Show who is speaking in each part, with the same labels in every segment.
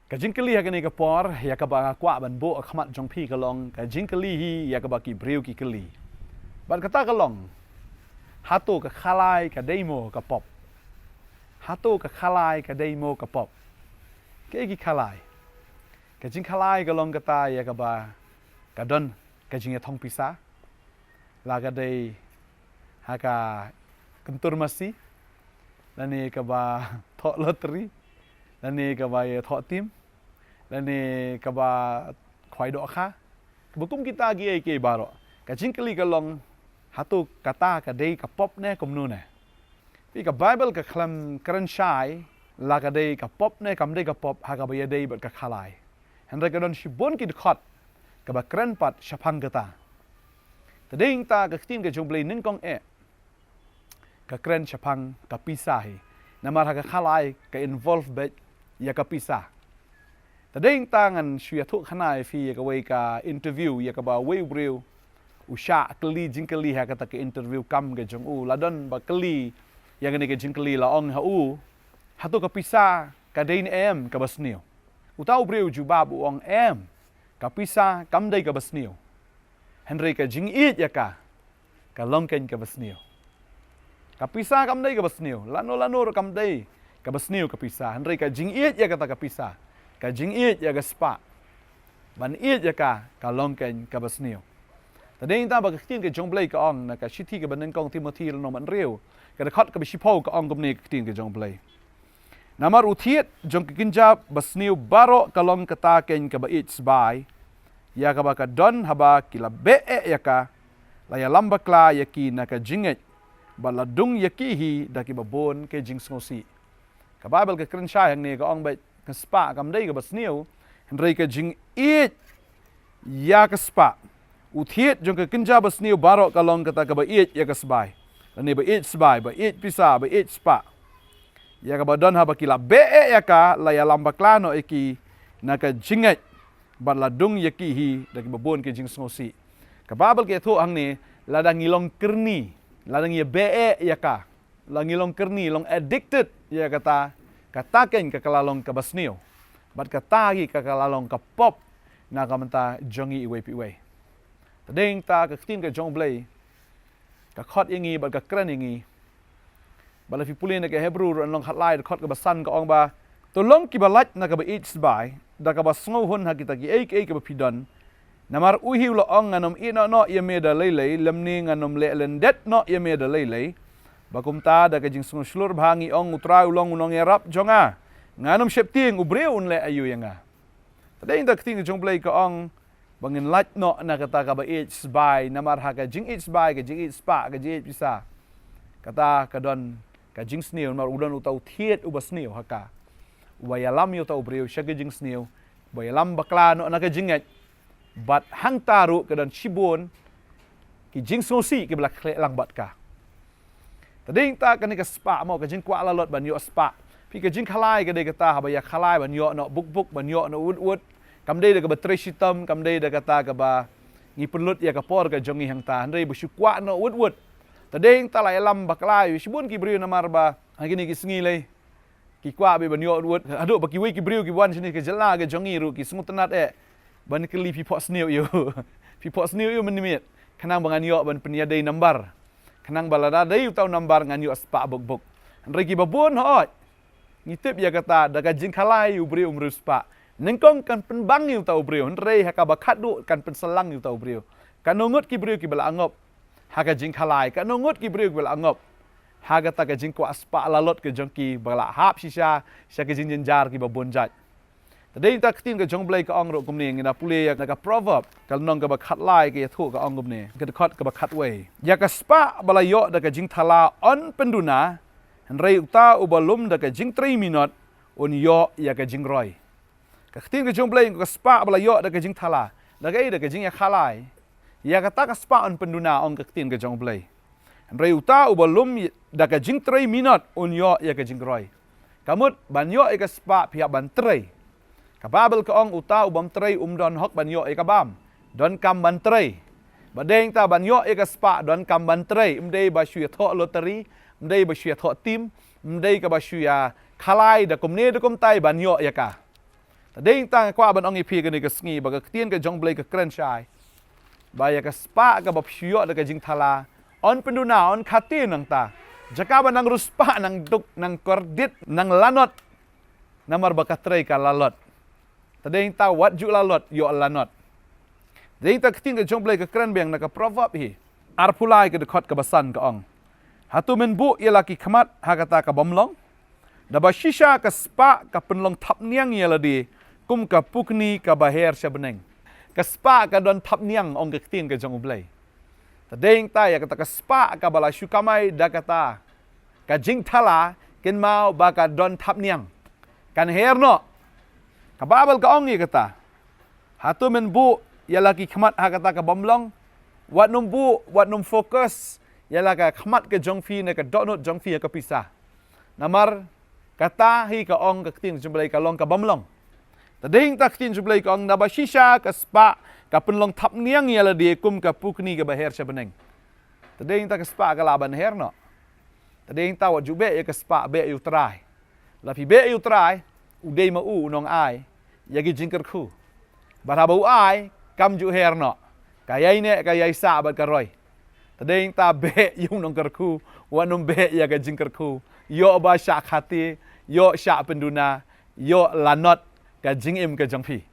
Speaker 1: Kajingkali hakani kapor ya kabaka kwa ban bo akhmat jongpi kalong kajingkali hi ya kabaki breu ki kali. Ban kata kalong hato ka khalai ka demo ka pop. Hato ka khalai ka demo ka pop. Ke ki khalai. Kajing khalai kalong kata ya kaba kadon kajing ya thong pisa. La kadai haka kentur masi. Lani kaba thok lottery. Lani kaba ya thok tim. Lani kaba khoi do kha. Bukum kita gi ke baro. Kajing kali kalong hatu kata kadai ka pop ne komnu ne. Pi ka Bible ka khlam kran shai la kadai ka pop ne kam dai ka pop ha ka ba dai bat ka khalai. Hendra kadon shibon ki khot ka ba kran pat shapang kata. Tading ta ka tin ka jomblei nin kong ka kran shapang ka pisah. Namar ha ka khalai ka involve bet ya ka pisah. Tading tangan syia thuk khanai fi ya ka wei ka interview ya ka ba wei breu usha kali jingkali ha kata ke interview kam ke jong u ladon ba kali yang ni ke jingkali la ong ha u hatu ka pisa ka dain em ka basnio utau breu jubab ong em ka pisa kam dai ka basnio henry ka jing it ya ka longken ka basnio ka pisa kam dai ka basnio lano kam dai ka basnio ka pisa henry ka jing it ya kata ka pisa ka jing it ya ga spa ban it ya ka longken ka basnio. Tading ta ba tin ke jong blai ka ong na ka shiti ke banen kong Timothy no man riu ka khat ka bishipo ka ong gumni tin ke jong blai. Namar uthiet jong ke kinja basniu baro kalong kata ken ka ba its bai ya ka ba ka don haba kila be ya ka la ya lamba kla ya ki na ka jinget ba la dung ya ki hi da ki ba bon ke jing ngosi. Ka Bible ke kren sha yang ne ka ong ba ka spa kam dai ka basniu hendrai ka jing it ya ka spa uthiet jong ke kinja basniu baro kalong kata ka ba it ya ka sbai lani ba it sbai ba it pisa ba it spa ya ka ba don ha ba kila be ya ka la ya lamba klano eki na ka jinget ba la dung ya ki hi da ki ba bon ke jing ngosi ka babel ke thu ang ni la dang ngilong kerni la dang ye be ya ka la ngilong kerni long addicted ya kata ken ka kalalong ka basniu bat kata gi ka kalalong ka pop na ka menta jongi iwe pi we. Tading ta ka tin ka jong blai ka khot ingi ba ka kran ingi ba la fi pulin ka Hebrew ron long khatlai khot ka basan ka ong ba to long ki balat na ka ba its bai da ka ba sngo hun ha kita ki ek ka ba pidon namar uhiu lo ong nganom ino no ye me da lei lemni nganom le lendet no ye me da lei bakum ta da ka jing sngo slur bhangi ong utrau long unong erap jonga nganom septing ubreun le ayu yanga. Tading ta tin ka jong blai ka ong bangin lat no na kata ka ba it's by namar ha ka jing it's by ka jing it's pa ka jing pisa kata ka don ka jing sneu mar udon utau thiet ubasneu ha ka wayalam yo tau breu sha ka jing sneu wayalam bakla no na ka jinget bat hang taru ka don shibon ki jing sosi ki blak lang bat ka. Tading ta ka ni ka spa mo ka jing kwa lalot ban yo spa pi ka jing khalai ka de kata ha ba ya khalai ban yo no buk ban yo no ud kam dei da ka batri sitam kam dei da kata ka ba ngi pelut ya ka por ka jongi hang ta handai busukwa no ud tadeng ta lai lam baklai sibun ki briu namar ba hagini ki sngi le ki kwa be ban yo ud adu ba ki wi ki briu ki wan sini ke jela ke jongi ru ki smutanat ban keli pi pot sneu yo pi pot sneu yo menimit kanang bangan yo ban penia dei nambar kanang balada dei tau nambar ngan yo spa buk handai ki babon hot ngitip ya kata da ka jing khalai u briu umruspa nengkong kan penbang yu tau brio rei haka bakat du kan penselang yu tau brio kanongot ki brio ki bala angop haka jing khalai kanongot ki brio ki bala angop haga ta ka jing ko aspa lalot ke jongki bala hap sisa sya ke jing jenjar ki babonjat tadei ta tin ka jong blai ka ong ro kumni ngina pule ya ka proverb kal nong ka bakat lai ke thu ka ong gumne ka khot ka bakat we ya ka spa bala yo da ka jing thala on penduna rei uta ubalum da ka jing 3 minute on yo ya ka jing roi tin ka jong blai ka spa bala yo da ka jing thala da ka jing ya khalai ya kata ka spa on penduna ong ka tin ka jong blai rei uta ubalum da ka jing 3 minute on yo ya ka jing roi kamut ban yo ka spa pihak ban trei ka babel ka ong uta ubam trei don hok ban yo ka bam don kam ban trei badeng ta ban yo ka spa don kam ban trei mdei ba shu tho lottery mdei ba shu tho tim mdei ka ba shu ya khalai da komne da kom tai ban yo ya ka Tading tang kwa ban ong ipi gani ka sngi ba ka tien ka jong blai ka kren shai. Ba ya ka spa ka ba psyo da ka jing thala. On penduna on khatin nang ta. Jaka ba nang ruspa nang duk nang kordit nang lanot. Namar ba ka tray ka lalot. Tading ta wat ju lalot yo lanot. Tading ta tien ka jong blai ka kren beng na ka proverb hi. Arpulai ka dekot ka basan ka ong. Hatu menbu ia laki khamat hakata ka bomlong. Daba shisha ka spa ka penlong thap niang ia ladi kum ka pukni ka baher syabeneng. Ka spa ka don thap niang ong ka tin ka jong ublay. Tadeng ta ya kata ka spa ka bala syukamai da kata ka jing thala kin mau ba ka don thap niang. Kan herno. Ka babal ka ong ia kata. Hatu menbu ia laki khamat hakata ka bomlong. Wat numbu wat num fokus ialah ka khamat ke jong fi ne ka donut jong fi ka pisah. Namar kata hi ka ong ka tin jumblai ka long ka bamlong. Tading tak tin jumblai ka ong naba shisha ka spa ka penlong thap niang ialah di kum ka pukni ka baher syabeneng. Tading tak spa ka laban her no. Tading ta wat jube ya ka spa be yu try. Lapi be yu try udai ma u nong ai yagi jingker khu. Barabau ai kam ju her no. Kayai ne kayai sa bat ka roy. Tading ta be yung nong kerku, wanum be ya ka jing kerku. Yo ba syak hati, yo syak penduna, yo lanot ka jing im ka jongpi.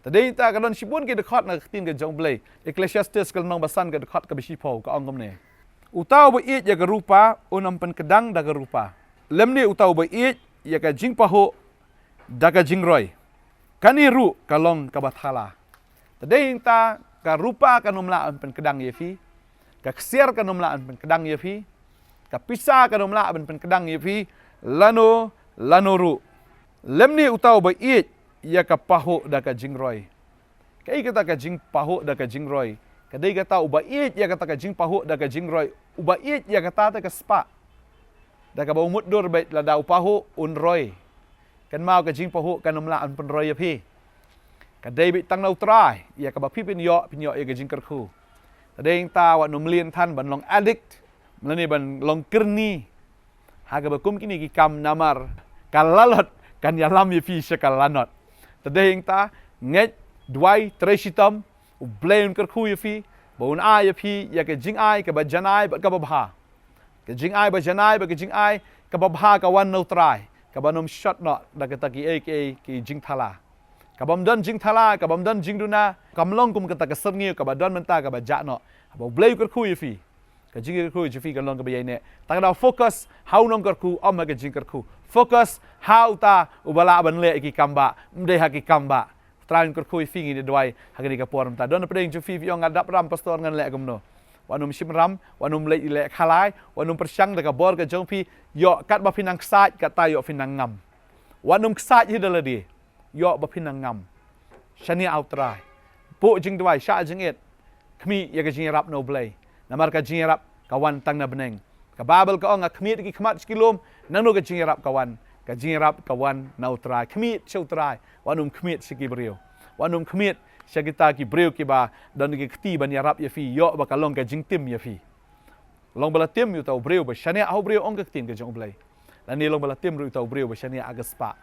Speaker 1: Tading ta kadon sibun ke dekot na tin ka jong blai. Ecclesiastes kal nong basan ka dekot ka bisipo ka ongom ne. Utau ba it ya ka rupa, unam pen kedang da ka rupa. Lemni utau ba it ya ka jing paho da ka jing roy. Kani ru kalong ka bathala. Tading ta ka rupa ka nomla pen kedang ye fi. Ka ksiar ka nomlaan pen kedang ye fi. Ka pisa ka nomlaan pen kedang ye fi. Lano ru. Lemni utau ba it ya ka paho da ka jing roy. Kai kata ka jing paho da ka jing roy. Kadai kata uba it ya kata ka jing paho da ka jing roy. Uba it ya kata ta ka spa. Da ka ba umut dur bait la da paho un roy. Kan mau ka jing paho ka nomlaan pen roy ye fi. Kadai bait tang nau try ya ka ba pi pin yo ya ka jing kerku. Tadeng ta wat num lien than ban long addict melani ban long kerni haga bakum kini ki kam namar kalalot kan yalam ye fi sekalanot. Tadeng ta nget dwai treshitam u blame kerku ye fi baun a ye fi ya ke jing ai ka ba janai ba ka ba bha ke jing ai ba janai ba ke jing ai ka ba bha ka wan no try ka ba num shot no da ka ta ki ki jing thala. Kabam dan jing thala, kabam dan jing duna, kamlong kum kata keserngil, kabadon menta kabajak no. Abau blay kerku yefi. Ka jing kerku yefi kalong kabayai ne. Tak ada fokus how nong kerku om ka jing kerku. Fokus how ta ubala ban le ki kamba, mde ha ki kamba. Train kerku yefi ni doai hagani ka poram ta. Don pedeng jefi yong ngadap ram pastor ngan le gumno. Wanum sim ram, wanum le khalai, wanum persyang da ka bor ka jongpi yo kat ba pinang ksat kat ta yo pinang ngam. Wanum ksat hidaladi. Yo ba pinang ngam. Shani outrai. Po jing dwai sha jing it. Kmi ya ka jing rap no blay. Namar ka jing rap kawan tang na beneng. Ka babel ka ong kmi ki khamat skilom nang no ka jing rap kawan. Ka jing rap kawan na outrai. Kmi chau trai. Wanum kmi siki brio. Wanum kmi syagita ki brio ki ba dan ki kti ban ya rap ya fi yo ba kalong ka jing tim ya fi. Long bala tim yu tau brio ba shani au brio ong ka tin ka jong blay. Lan ni long bala tim ru tau brio ba shani agaspa.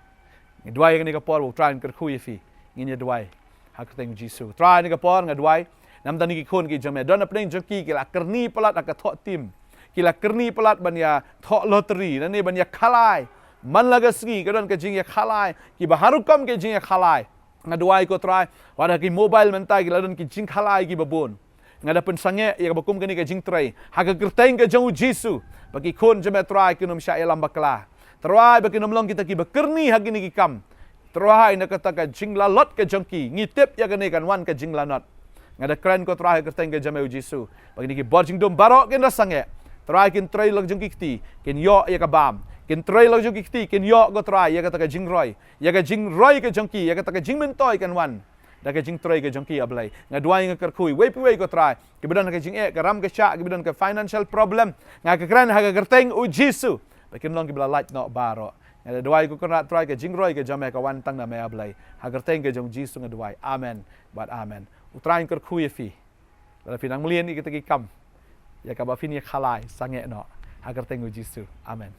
Speaker 1: Ngedwai ni ka por wo try ker khu yefi nginya dwai hak teng jisu try ni ka por ngedwai nam tani ki khon ki jame don apning joki ki la kerni pelat ak tho tim ki la kerni pelat ban ya tho lottery nani ban ya khalai man laga sgi ka don ka jing ya khalai ki baharu kam ke jing ya khalai ngedwai ko try wada ki mobile mentai ki la don ki jing khalai ki babon ngada pen sange ya bakum kani ka jing try hak kerteng ka jong jisu bagi khon jame try kinum sya elam bakla. Teruai bagi nomlong kita ki bekerni hagi ni ki kam. Teruai nak kata ka jingla lot ke jongki. Ngitip ya kani kan wan ke jingla not. Ngada keren ko teruai kerteng ke jameu Jisu. Bagi ni ki borjing dom barok kin rasange. Teruai kin trai log jongki kti. Kin yo ya ka bam. Kin trai log jongki kti. Kin yo go teruai ya kata ka jingroy. Ya ka jingroy ke jongki. Ya kata ka jing mentoy kan wan. Da ka jing trai ke jongki ablay. Ngadwai ngakerkui. Wei pi wei ko teruai. Kibedan ka jing ka ram ka syak. Kibedan ka financial problem. Ngaka haga kerteng u Jisu. Bakin long kibla light no baro. Ngada duai ko kena try ke jingroy ke jame ka wantang na me ablay. Hagar teng ke jong Jisu ngaduai. Amen. But amen. Utrain ker kuye fi. La pinang mlien ikita ki kam. Ya ka ba fin ya khalai sange no. Hagar teng Jisu. Amen.